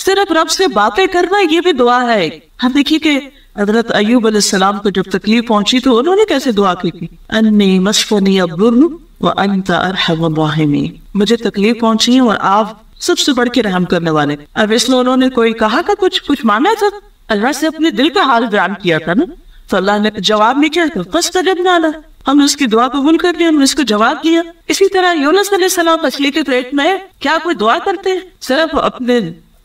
صرف رب سے باتیں کرنا یہ بھی دعا ہے. ہم دیکھیے کہ حضرت ایوب علیہ السلام کو جب تکلیف پہنچی تو انہوں نے کیسے دعا کی تھی؟ انی مسنی الضر وانت ارحم الراحمین. مجھے تکلیف پہنچی ہے اور آپ سب سے بڑھ کے رحم کرنے والے. اب اس لیے انہوں نے کوئی کہا کہ کچھ مانا تھا، اللہ سے اپنے دل کا حال بیان کیا تھا نا، تو اللہ نے جواب نہیں کیا تھا. فاستجبنا له، ہم نے اس کی دعا قبول کر لیا، ہم نے اس کو جواب دیا. اسی طرح یونس علیہ السلام مچھلی کے پیٹ میں کیا کوئی دعا کرتے ہیں؟ صرف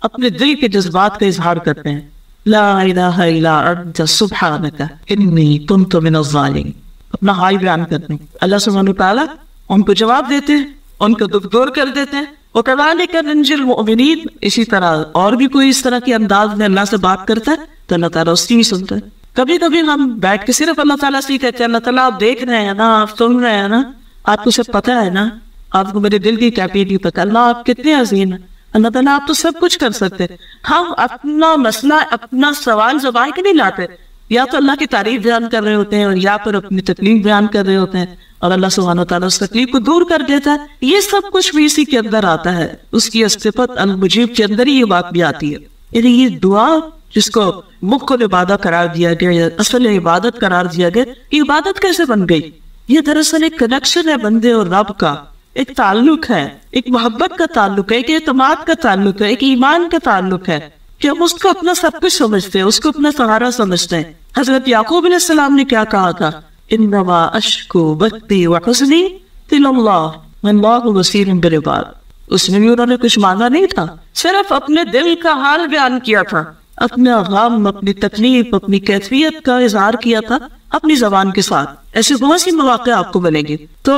اپنے دل کے جذبات کا اظہار کرتے ہیں. لا الہ الا انت سبحانک انی کنت من الظالمین. اپنا حال بیان کرتے ہیں. اللہ سبحانہ وتعالیٰ ان کو جواب دیتے ہیں، ان کو دکھ دور کر دیتے ہیں. وَكَذَلِكَ نَنْجِي الْمُؤْمِنِينَ. اسی طرح اور بھی کوئی اس طرح کے انداز میں اللہ سے بات کرتا ہے تو اللہ تعالیٰ اس کی بھی سنتا ہے. کبھی کبھی ہم بیٹھ کے صرف اللہ تعالیٰ سے کہتے ہیں اللہ تعالیٰ آپ دیکھ رہے ہیں نا، آپ سن رہے ہیں نا، آپ کو سب پتہ ہے نا، آپ کو میرے دل کی کیفیت پتہ. اللہ آپ کتنے عظیم ہیں، اللہ تعالیٰ آپ تو سب کچھ کر سکتے ہیں. ہم اپنا مسئلہ، اپنا سوال زبان کے نہیں لاتے، یا تو اللہ کی تعریف بیان کر رہے ہوتے ہیں اور یا پھر اپنی تکلیف بیان کر رہے ہوتے ہیں اور اللہ سبحانہ وتعالیٰ اس تکلیف کو دور کر دیتا ہے. یہ سب کچھ بھی اسی کے اندر آتا ہے. اس کی صفت المجیب کے اندر ہی یہ بات بھی آتی ہے. یعنی یہ دعا جس کو مخل عبادت قرار دیا گیا یا اصل عبادت قرار دیا گیا، یہ عبادت کیسے بن گئی؟ یہ دراصل ایک کنیکشن ہے بندے اور رب کا، ایک تعلق ہے، ایک محبت کا تعلق ہے، ایک اعتماد کا تعلق ہے، ایک ایمان کا تعلق ہے کہ ہم اس کو اپنا سب کچھ سمجھتے ہیں، اس کو اپنا سہارا سمجھتے ہیں. حضرت یعقوب علیہ السلام نے کیا کہا تھا؟ انما اشکو بثی وحزنی الی اللہ واللہ بصیر بالعباد. اس میں بھی انہوں نے کچھ مانگا نہیں تھا، صرف اپنے دل کا حال بیان کیا تھا، اپنا غم، اپنی تکلیف، اپنی کیفیت کا اظہار کیا تھا اپنی زبان کے ساتھ. ایسے بہت سی مواقع آپ کو ملیں گے. تو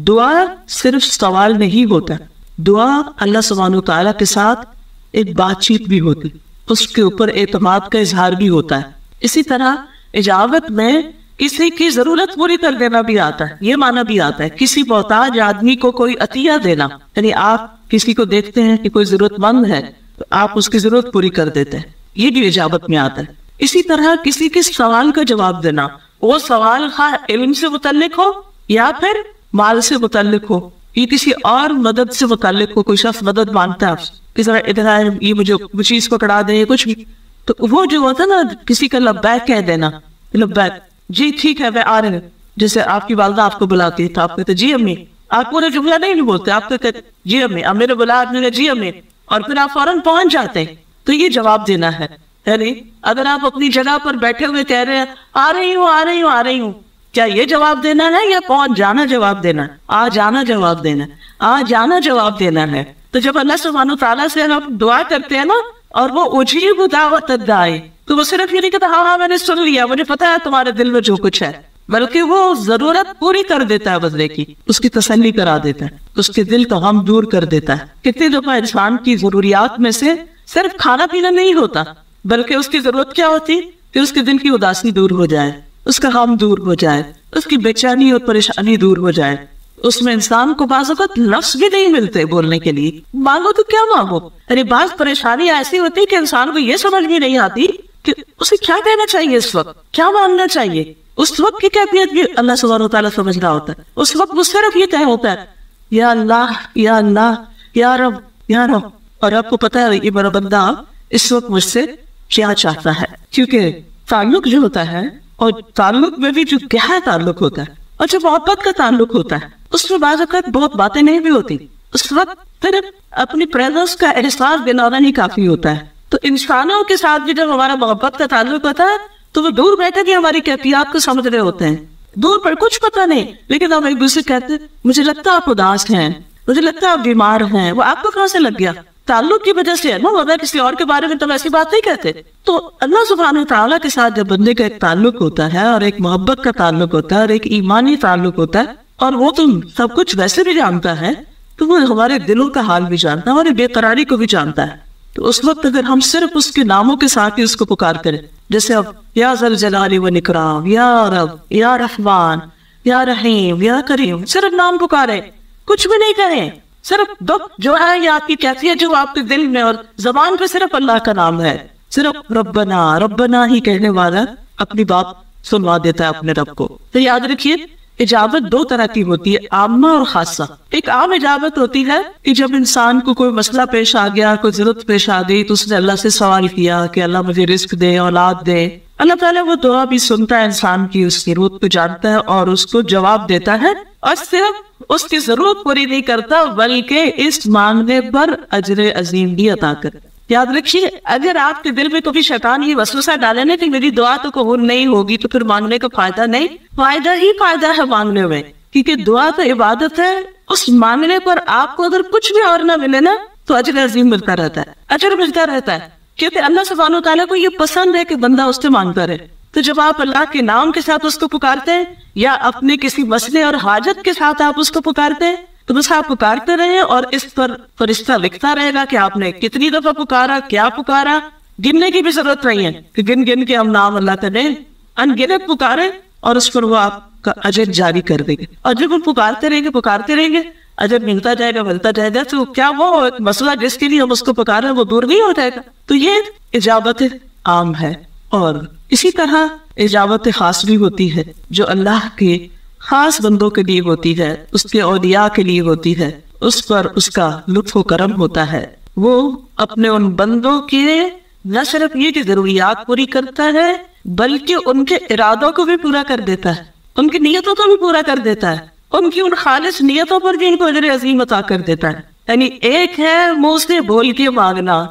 دعا صرف سوال نہیں ہوتا، دعا اللہ سبحانہ وتعالیٰ کے ساتھ ایک بات چیت بھی ہوتی، اس کے اوپر اعتماد کا اظہار بھی ہوتا ہے. اسی طرح اجابت میں کسی کی ضرورت پوری کر دینا بھی آتا ہے، یہ معنی بھی آتا ہے. کسی محتاج آدمی کو کوئی عطیہ دینا، یعنی آپ کسی کو دیکھتے ہیں کہ کوئی ضرورت مند ہے تو آپ اس کی ضرورت پوری کر دیتے ہیں، یہ بھی اجابت میں آتا ہے. اسی طرح کسی کے سوال کا جواب دینا، وہ سوال خواہ علم سے متعلق ہو یا پھر مال سے متعلق ہو، یہ کسی اور مدد سے متعلق ہو. کوئی شخص مدد مانگتا ہے آپ سے، کس طرح ادھر یہ مجھے وہ چیز پکڑا دے، کچھ بھی، تو وہ جو ہوتا ہے نا کسی کا لبیک کہہ دینا، لبیک جی ٹھیک ہے میں آ رہے ہیں. جیسے آپ کی والدہ آپ کو بلاتی ہے تو آپ کہتے جی امی، آپ پورے جملہ نہیں بولتے، آپ کہتے جی امی، اب میرے بلا جی امی، اور پھر آپ فوراً پہنچ جاتے ہیں. تو یہ جواب دینا ہے. یعنی اگر آپ اپنی جگہ پر بیٹھے ہوئے کہہ رہے ہیں آ رہی ہوں آ رہی ہوں آ رہی ہوں، کیا یہ جواب دینا ہے یا پہنچ جانا جواب دینا ہے؟ آ جانا جواب دینا ہے، آ جانا جواب دینا ہے. تو جب اللہ سبحانہ وتعالیٰ سے ہم دعا کرتے ہیں نا اور وہ اجیب دعوت الداعی، تو وہ صرف یہ نہیں کہتا ہاں میں نے سن لیا، مجھے پتا ہے تمہارے دل میں جو کچھ ہے، بلکہ وہ ضرورت پوری کر دیتا ہے بندے کی، اس کی تسلی کرا دیتا ہے، اس کے دل کا غم دور کر دیتا ہے. کتنی دفعہ انسان کی ضروریات میں سے صرف کھانا پینا نہیں ہوتا، بلکہ اس کی ضرورت کیا ہوتی کہ اس کے دل کی اداسی دور ہو جائے، اس کا غم دور ہو جائے، اس کی بے چینی اور پریشانی دور ہو جائے. اس میں انسان کو بعض اوقات لفظ بھی نہیں ملتے بولنے کے لیے، مانگو تو کیا مانگو. یعنی بعض پریشانی ایسی ہوتی کہ انسان کو یہ سمجھ بھی نہیں آتی کہ اسے کیا کہنا چاہیے، اس وقت کیا مانگنا چاہیے. اس وقت کی کیفیت بھی اللہ سبحانہ وتعالیٰ سمجھ رہا ہوتا ہے. اس وقت وہ صرف یہ طے ہوتا ہے یا اللہ یا اللہ یا رب یا رب، اور آپ کو پتا ہے یہ میرا بندہ اس وقت مجھ سے کیا چاہتا ہے. کیونکہ تعلق جو ہوتا ہے، اور تعلق میں بھی جو گہرا تعلق ہوتا ہے اور جو محبت کا تعلق ہوتا ہے، اس میں بعض اوقات بہت باتیں نہیں بھی ہوتی. اس وقت صرف اپنی پریزنس کا احساس دلانا نہیں کافی ہوتا ہے. تو انسانوں کے ساتھ بھی جب ہمارا محبت کا تعلق ہوتا ہے تو وہ دور بیٹھے بھی ہماری کیفیات کو سمجھ رہے ہوتے ہیں. دور پر کچھ پتہ نہیں، لیکن ہم ایک دوسرے کہتے ہیں مجھے لگتا ہے آپ اداس ہیں، مجھے لگتا ہے آپ بیمار ہیں. وہ آپ کو کہاں سے لگ گیا؟ تعلق کی وجہ سے ہے نا، ورنہ کسی اور کے بارے میں تو ایسی بات نہیں کہتے. تو اللہ سبحانہ وتعالیٰ کے ساتھ جب بندے کا ایک تعلق ہوتا ہے اور ایک محبت کا تعلق ہوتا ہے اور ایک ایمانی تعلق ہوتا ہے، اور وہ تو سب کچھ ویسے بھی جانتا ہے، تو وہ ہمارے دلوں کا حال بھی جانتا ہے، ہماری بے قراری کو بھی جانتا ہے. تو اس وقت اگر ہم صرف اس کے ناموں کے ساتھ ہی اس کو پکار کریں، جیسے اب یا ذل جلال و الاکرام، یا رب، یا رحمان، یا رحیم، یا کریم، صرف نام پکارے، کچھ بھی نہیں کریں. صرف دکھ جو ہے یا آپ کی کیفیت جو آپ کے دل میں اور زبان پہ صرف اللہ کا نام ہے، صرف ربنا ربنا ہی کہنے والا اپنی بات سنوا دیتا ہے اپنے رب کو. تو یاد رکھیے اجابت دو طرح کی ہوتی ہے، عامہ اور خاصہ۔ ایک عام اجابت ہوتی ہے کہ جب انسان کو کوئی مسئلہ پیش آ گیا، کوئی ضرورت پیش آ گئی، تو اس نے اللہ سے سوال کیا کہ اللہ مجھے رزق دے، اولاد دے۔ اللہ تعالیٰ وہ دعا بھی سنتا ہے، انسان کی اس کی ضرورت کو جانتا ہے اور اس کو جواب دیتا ہے، اور صرف اس کی ضرورت پوری نہیں کرتا بلکہ اس مانگنے پر اجر عظیم بھی عطا کرتا ہے۔ یاد رکھیے، اگر آپ کے دل میں کبھی شیطان یہ وسوسہ ڈالے نا کہ میری دعا تو قبول نہیں ہوگی، تو پھر مانگنے کا فائدہ نہیں، فائدہ ہی فائدہ ہے مانگنے میں، کیونکہ دعا تو عبادت ہے۔ اس مانگنے پر آپ کو اگر کچھ بھی اور نہ ملے نا تو اجر عظیم ملتا رہتا ہے، اجر ملتا رہتا ہے، کیونکہ اللہ سبحانہ و تعالیٰ کو یہ پسند ہے کہ بندہ اس سے مانگتا رہے۔ تو جب آپ اللہ کے نام کے ساتھ اس کو پکارتے ہیں یا اپنے کسی مسئلے اور حاجت کے ساتھ آپ اس کو پکارتے ہیں، تو بس آپ پکارتے رہے اور اس پر فرشتہ لکھتا رہے گا کہ آپ نے کتنی دفعہ پکارا، کیا پکارا۔ گننے کی بھی ضرورت نہیں ہے کہ گن گن کے ہم نام اللہ کا لیں، ان گنت پکارے اور اس پر وہ آپ کا اجر جاری کر دے گا۔ اور جب ہم پکارتے رہیں گے اجر ملتا جائے گا، تو کیا وہ مسئلہ جس کے لیے ہم اس کو پکارے وہ دور نہیں ہو جائے گا؟ تو یہ اجابت عام ہے، اور اسی طرح اجابت خاص بھی ہوتی ہے جو اللہ کے خاص بندوں کے لیے ہوتی ہے، اس کے اولیاء کے لیے ہوتی ہے۔ اس پر اس کا لطف و کرم ہوتا ہے، وہ اپنے ان بندوں کے نہ صرف یہ کہ ضروریات پوری کرتا ہے بلکہ ان کے ارادوں کو بھی پورا کر دیتا ہے، ان کی نیتوں کو بھی پورا کر دیتا ہے، ان کی ان خالص نیتوں پر بھی ان کو اجر عظیم عطا کر دیتا ہے۔ یعنی ایک ہے منہ سے بول کے مانگنا،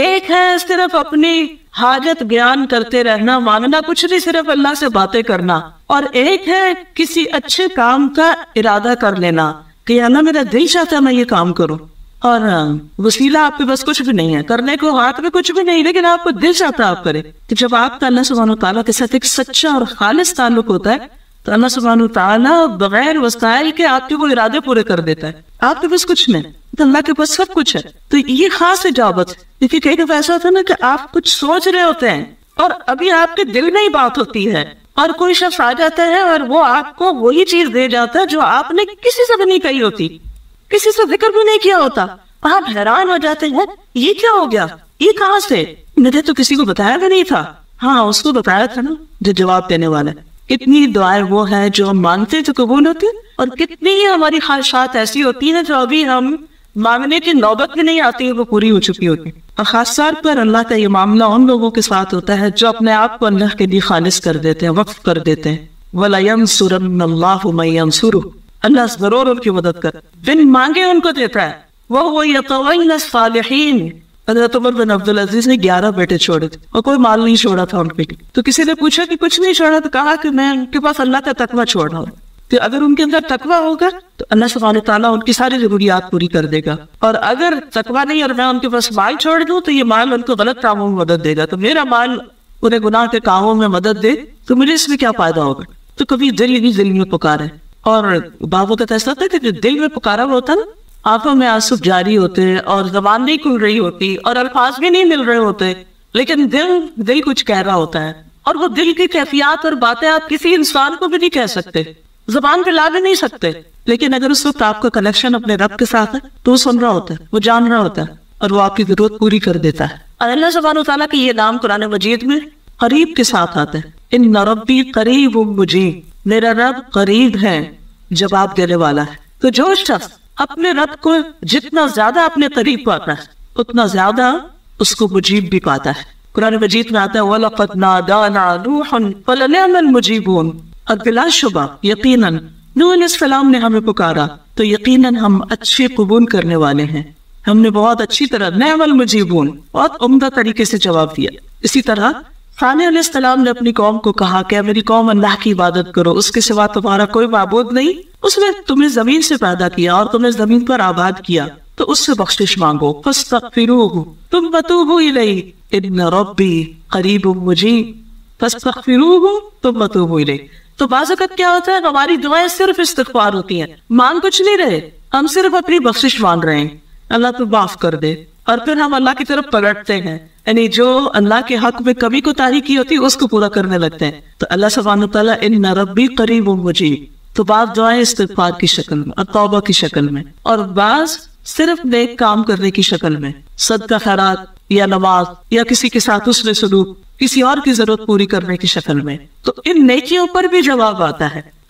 ایک ہے صرف اپنی حاجت بیان کرتے رہنا، مانگنا کچھ نہیں، صرف اللہ سے باتیں کرنا، اور ایک ہے کسی اچھے کام کا ارادہ کر لینا کہ اللہ میرا دل چاہتا ہے میں یہ کام کروں، اور وسیلہ آپ کے بس کچھ بھی نہیں ہے، کرنے کو ہاتھ میں کچھ بھی نہیں، لیکن آپ کو دل چاہتا ہے آپ کریں۔ تو جب آپ کا اللہ سبحانہ و تعالیٰ کے ساتھ ایک سچا اور خالص تعلق ہوتا ہے تو اللہ سبحانہ و تعالیٰ بغیر وسائل کے آپ کے وہ ارادے پورے کر دیتا ہے۔ آپ کے پاس کچھ نہیں تو اللہ کے پاس سب کچھ ہے۔ تو یہ خاص اجابت ہے، کیونکہ کئی دفعہ ایسا ہوتا ہے نا کہ آپ کچھ سوچ رہے ہوتے ہیں اور ابھی آپ کے دل میں ہی بات ہوتی ہے، اور کوئی شخص آ جاتا ہے اور وہ آپ کو وہی چیز دے جاتا ہے جو آپ نے کسی سے بھی نہیں کہی ہوتی، کسی سے ذکر بھی نہیں کیا ہوتا۔ آپ حیران ہو جاتے ہیں، یہ کیا ہو گیا، یہ کہاں سے، مجھے تو کسی کو بتایا بھی نہیں تھا۔ ہاں، اس کو بتایا تھا نا جو جواب دینے والا ہے۔ کتنی دعائیں وہ ہیں جو ہم مانگتے تو قبول ہوتی، اور کتنی ہی ہماری خواہشات ایسی ہوتی ہیں جو ابھی ہم مانگنے کی نوبت میں نہیں آتی، وہ پوری ہو چکی ہوتی۔ اور خاص طور پر اللہ کا یہ معاملہ ان لوگوں کے ساتھ ہوتا ہے جو اپنے آپ کو اللہ کے لیے خالص کر دیتے ہیں، وقف کر دیتے ہیں۔ وَلَيَنْصُرَنَّ اللَّهُ مَن يَنْصُرُهُ، اللہ ضرور ان کی مدد کر، بن مانگے ان کو دیتا ہے۔ وَهُوَ يَتَوَلَّى الصَّالِحِينَ، حضرت عمر بن عبدالعزیز نے 11 بیٹے چھوڑے تھے اور کوئی مال نہیں چھوڑا تھا ان پہ۔ تو کسی نے پوچھا کہ کچھ نہیں چھوڑا، تو کہا کہ میں ان کے پاس اللہ کا تقویٰ چھوڑ رہا ہوں، کہ اگر ان کے اندر تقویٰ ہوگا تو اللہ سبحانہ تعالیٰ ان کی ساری ضروریات پوری کر دے گا، اور اگر تقویٰ نہیں اور میں ان کے پاس مال چھوڑ دوں تو یہ مال ان کو غلط کاموں میں مدد دے گا، تو میرا مال انہیں گناہ کے کاموں میں مدد دے تو مجھے اس میں کیا فائدہ ہوگا۔ تو کبھی دل ہی دل میں پکارے، اور بابوں کا ایسا ہوتا ہے کہ جو دل میں پکارا ہوا ہوتا ہے نا، آنکھوں میں آنسو جاری ہوتے ہیں اور زبان نہیں کھل رہی ہوتی اور الفاظ بھی نہیں مل رہے ہوتے، لیکن دل کچھ کہہ رہا ہوتا ہے، اور وہ دل کی کیفیات اور باتیں آپ کسی انسان کو بھی نہیں کہہ سکتے، زبان پہ لا بھی نہیں سکتے، لیکن اگر اس وقت آپ کا کنیکشن اپنے رب کے ساتھ ہے تو وہ سن رہا ہوتا ہے، وہ جان رہا ہوتا ہے، اور وہ آپ کی ضرورت پوری کر دیتا ہے۔ اور اللہ سبحانہ وتعالیٰ کے یہ نام قرآن مجید میں قریب کے ساتھ آتا ہے، ان ربی قریب مجیب، میرا رب قریب ہے، جواب دینے والا ہے۔ تو جو شخص اپنے رب کو جتنا زیادہ اپنے قریب پاتا ہے اتنا زیادہ اس کو مجیب بھی پاتا ہے۔ قرآن مجید میں آتا ہے وَلَقَدْ نَادَانَا نُوحٌ فَلَنِعْمَ الْمُجِيبُونَ، اور بلا شبہ یقیناً نوح علیہ السلام نے ہمیں پکارا تو یقیناً ہم اچھے قبول کرنے والے ہیں، ہم نے بہت اچھی طرح نعم المجیبون، بہت عمدہ طریقے سے جواب دیا۔ اسی طرح صالح علیہ السلام نے اپنی قوم کو کہا کہ میری قوم اللہ کی عبادت کرو، اس کے سوا تمہارا کوئی معبود نہیں، اس نے تمہیں زمین سے پیدا کیا اور تمہیں زمین پر آباد کیا، تو اس سے بخشش مانگو، فاستغفروہ ثم توبوا الیہ ان ربی قریب مجیب، فاستغفروہ ثم توبوا الیہ۔ تو بعض اوقات کیا ہوتا ہے، ہماری دعائیں صرف استغفار ہوتی ہیں، مانگ کچھ نہیں رہے، ہم صرف اپنی بخشش مانگ رہے ہیں، اللہ تو معاف کر دے، اور پھر ہم اللہ کی طرف پلٹتے ہیں، یعنی جو اللہ کے حق میں کمی کوتاہی کی ہوتی ہے اس کو پورا کرنے لگتے ہیں۔ تو اللہ سبحانہ وتعالیٰ ان ربی قریب مجیب، تو بعض دعائیں استغفار کی شکل میں اور توبہ کی شکل میں، اور بعض صرف نیک کام کرنے کی شکل میں، صدقہ خیرات یا نماز یا کسی کے ساتھ حسن سلوک، کسی اور کی ضرورت پوری کرنے کی شکل میں، تو ان نیکیوں پر بھی جواب آتا ہے۔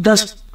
10,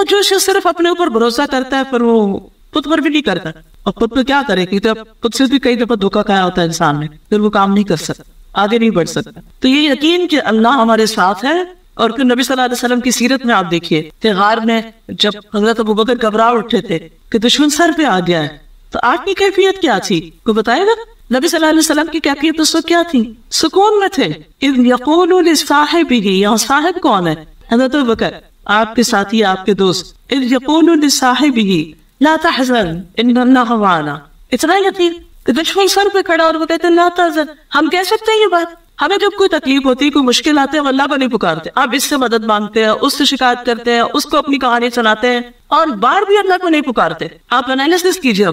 اور جو شخص صرف اپنے اوپر بھروسہ کرتا ہے پھر وہ خود پر بھی نہیں کرتا، اور خود پہ کیا کرے، کیونکہ خود سے بھی کئی دفعہ دھوکا کھایا ہوتا ہے انسان نے، پھر وہ کام نہیں کر سکتا، آگے نہیں بڑھ سکتا۔ تو یہ یقین کہ اللہ ہمارے ساتھ ہے۔ اور پھر نبی صلی اللہ علیہ وسلم کی سیرت میں آپ دیکھیے کہ غار میں جب حضرت ابوبکر گھبرا اٹھے تھے کہ دشمن سر پہ آ گیا ہے، تو آپ کی کیفیت کیا تھی؟ کوئی بتائے گا؟ نبی صلی اللہ علیہ وسلم کی کیفیت اس وقت کیا تھی؟ سکون میں تھے۔ اذ یقول لصاحبہ، یہاں صاحب کون ہے؟ حضرت ابوبکر، آپ کے ساتھی، آپ کے دوست۔ اذ یقول لصاحبہ لا تحزن ان اللہ معنا، اتنا یقین کہ دشمن سر پہ کھڑا اور وہ کہتے ہیں لا تحزن۔ ہم کہہ سکتے ہیں یہ بات؟ ہمیں جب کوئی تکلیف ہوتی ہے، کوئی مشکل آتے ہیں، اللہ کو نہیں پکارتے، آپ اس سے مدد مانگتے ہیں، اس سے شکایت کرتے ہیں، اس کو اپنی کہانی سناتے ہیں، اور بار بھی اللہ کو نہیں پکارتے۔ آپ انالیسس کیجئے،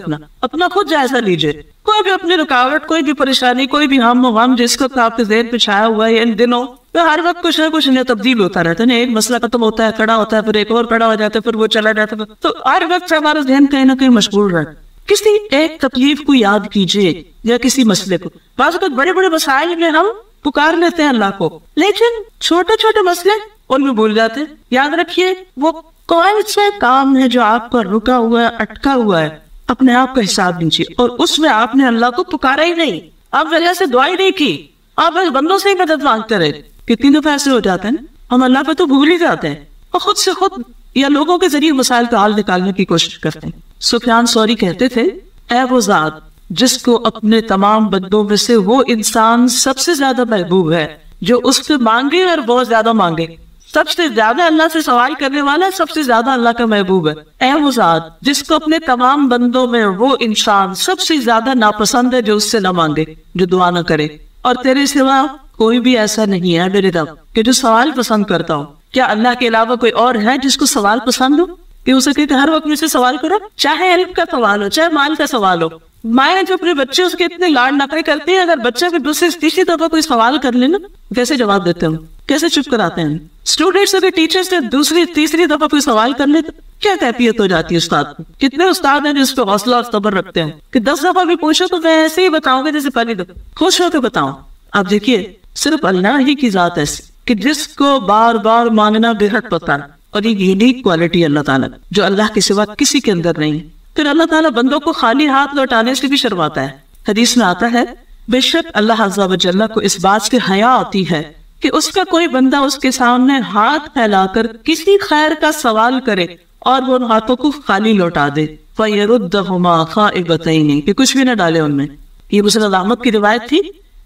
اپنا خود جائزہ لیجئے۔ کوئی بھی اپنی رکاوٹ، کوئی بھی پریشانی، کوئی بھی ہم و غم جس کو آپ کے ذہن پہ چھایا ہوا ہے ان دنوں، تو ہر وقت کچھ نہ کچھ نیا تبدیل ہوتا رہتا ہے۔ ایک مسئلہ ختم ہوتا ہے، کھڑا ہوتا ہے، پھر ایک اور کھڑا ہو جاتا ہے، پھر وہ چلا جاتا ہے، تو ہر وقت ہمارا ذہن کہیں نہ کہیں مشغول رہتا ہے۔ کسی ایک تکلیف کو یاد کیجئے یا کسی مسئلے کو۔ بعض اوقات بڑے بڑے مسائل میں ہم پکار لیتے ہیں اللہ کو، لیکن چھوٹے چھوٹے مسئلے ان میں بھول جاتے ہیں۔ یاد رکھیے وہ کون سا کام ہے جو آپ پر رکا ہوا ہے، اٹکا ہوا ہے، اپنے آپ کا حساب لیجیے، اور اس میں آپ نے اللہ کو پکارا ہی نہیں، آپ وجہ سے دعا ہی نہیں کی، آپ بس بندوں سے ہی مدد مانگتے رہے۔ کتنی دفعہ ایسے ہو جاتے ہیں ہم اللہ پہ تو بھول ہی جاتے ہیں، اور خود سے خود یا لوگوں کے ذریعے مسائل کا حل نکالنے کی کوشش کرتے ہیں۔ سفیان ثوری کہتے تھے، اے وہ ذات جس کو اپنے تمام بندوں میں سے وہ انسان سب سے زیادہ محبوب ہے جو اس سے مانگے اور بہت زیادہ مانگے، سب سے زیادہ اللہ سے سوال کرنے والا سب سے زیادہ اللہ کا محبوب ہے۔ اے وہ ذات جس کو اپنے تمام بندوں میں وہ انسان سب سے زیادہ ناپسند ہے جو اس سے نہ مانگے، جو دعا نہ کرے، اور تیرے سوا کوئی بھی ایسا نہیں ہے میرے رب کہ جو سوال پسند کرتا ہو۔ کیا اللہ کے علاوہ کوئی اور ہے جس کو سوال پسند ہو کہ اسے کہ ہر وقت مجھ سے سوال کرو، چاہے علم کا سوال ہو، چاہے مال کا سوال ہو؟ مائیں جو اپنے بچے اس کے اتنے لاڈ نخرے کرتے ہیں، اگر بچہ بھی دوسری تیسری دفعہ کوئی سوال کر لینا کیسے جواب دیتے ہیں، کیسے چپ کراتے ہیں؟ اسٹوڈینٹس اگر ٹیچر سے دوسری تیسری دفعہ کوئی سوال کر لے تو کیا کیفیت ہو جاتی ہے استاد کی؟ کتنے استاد ہیں جس پہ حوصلہ اور صبر رکھتے ہیں کہ 10 دفعہ بھی پوچھو تو میں ایسے ہی بتاؤں گا جیسے پہلی دفعہ، خوش ہو کے بتاؤں۔ آپ دیکھیے صرف اللہ ہی کی ذات ایسی کہ جس کو بار بار مانگنا بے حد پسند، اور یہ یونیک کوالٹی اللہ تعالیٰ جو اللہ کے سوا کسی کے اندر نہیں۔ پھر اللہ تعالیٰ بندوں کو خالی ہاتھ لوٹانے سے بھی شرماتا ہے۔ حدیث میں آتا ہے، بے شک اللہ عز و جل کو اس بات سے حیا آتی ہے کہ اس کا کوئی بندہ اس کے سامنے ہاتھ پھیلا کر کسی خیر کا سوال کرے اور وہ ان ہاتھوں کو خالی لوٹا دے، فَيَرُدَّهُمَا خَائِبَتَيْنِ، کہ کچھ بھی نہ ڈالے ان میں۔ یہ مسند احمد کی روایت تھی۔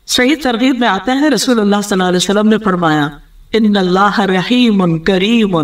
صحیح ترغیب میں آتا ہے، رسول اللہ صلی اللہ علیہ وسلم نے فرمایا، ان اللہ رحیم کریم،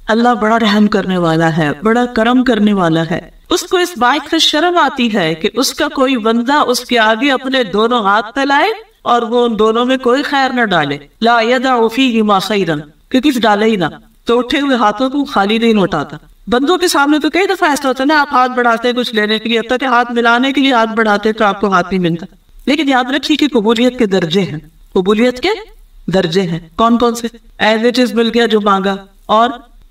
اللہ بڑا رحم کرنے والا ہے، بڑا کرم کرنے والا ہے۔ اس کو اس بات سے شرم آتی ہے کہ اس کا کوئی بندہ اس کے آگے اپنے دونوں ہاتھ پھیلائے اور وہ ان دونوں میں کوئی خیر نہ ڈالے، لا يدع فیہما خیرا، کہ کچھ ڈالے ہی نہ، تو اٹھے ہوئے ہاتھوں کو خالی نہیں لوٹاتا۔ بندوں کے سامنے تو کئی دفعہ ایسا ہوتا ہے نا، آپ ہاتھ بڑھاتے ہیں کچھ لینے کے لیے، اب تک کہ ہاتھ ملانے کے لیے ہاتھ بڑھاتے تو آپ کو ہاتھ نہیں ملتا۔ لیکن یاد رکھیے کہ قبولیت کے درجے ہیں، قبولیت کے درجے ہیں۔ کون کون سے؟ ایز اٹ از مل گیا جو مانگا، اور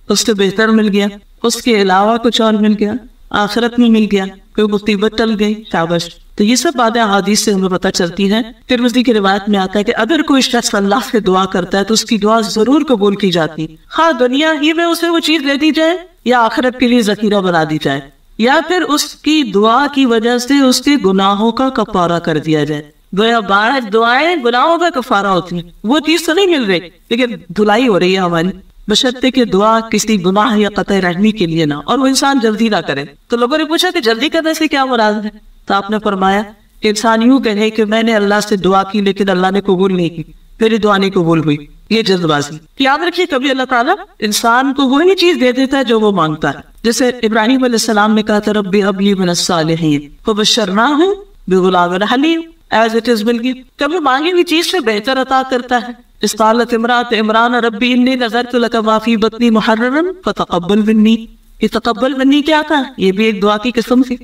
اس سے بہتر مل گیا، اس کے علاوہ کچھ اور مل گیا، آخرت میں مل گیا، کوئی مصیبت ٹل گئی، شاباش۔ تو یہ سب باتیں حدیث سے ہمیں پتہ چلتی ہیں۔ ترمذی کی روایت میں آتا ہے کہ اگر کوئی شخص اللہ سے دعا کرتا ہے تو اس کی دعا ضرور قبول کی جاتی، خواہ دنیا ہی میں اسے وہ چیز دے دی جائے یا آخرت کے لیے ذخیرہ بنا دی جائے، یا پھر اس کی دعا کی وجہ سے اس کے گناہوں کا کفارہ کر دیا جائے۔ گویا 12 دعائیں گناہوں کا کفارہ ہوتی ہیں، وہ چیز تو نہیں مل رہی لیکن دھلائی ہو رہی ہے ہماری، بشرطے کہ دعا کسی گناہ یا قطع رحمی کے لیے نہ، اور وہ انسان جلدی نہ کرے۔ تو لوگوں نے پوچھا کہ جلدی کرنے سے کیا مراد ہے؟ تو آپ نے فرمایا کہ انسان یوں کہے کہ میں نے اللہ سے دعا کی لیکن اللہ نے قبول نہیں کی، میری دعا نہیں قبول ہوئی، یہ جلد بازی۔ یاد رکھیے کبھی اللہ تعالیٰ انسان کو وہی چیز دے دیتا ہے جو وہ مانگتا ہے۔ جیسے ابراہیم علیہ السلام نے کہا تھا، رب ہب لی من الصالحین فبشرناہ بغلام حلیم، ایز اٹ از مل گئی۔ کبھی مانگی ہوئی چیز سے بہتر عطا کرتا ہے۔ اس قالت امرأۃ عمران ربی انی نذرت لک ما فی بطنی محررا فتقبل منی، یہ تقبل منی کیا تھا؟ یہ بھی ایک دعا کی قسم تھی۔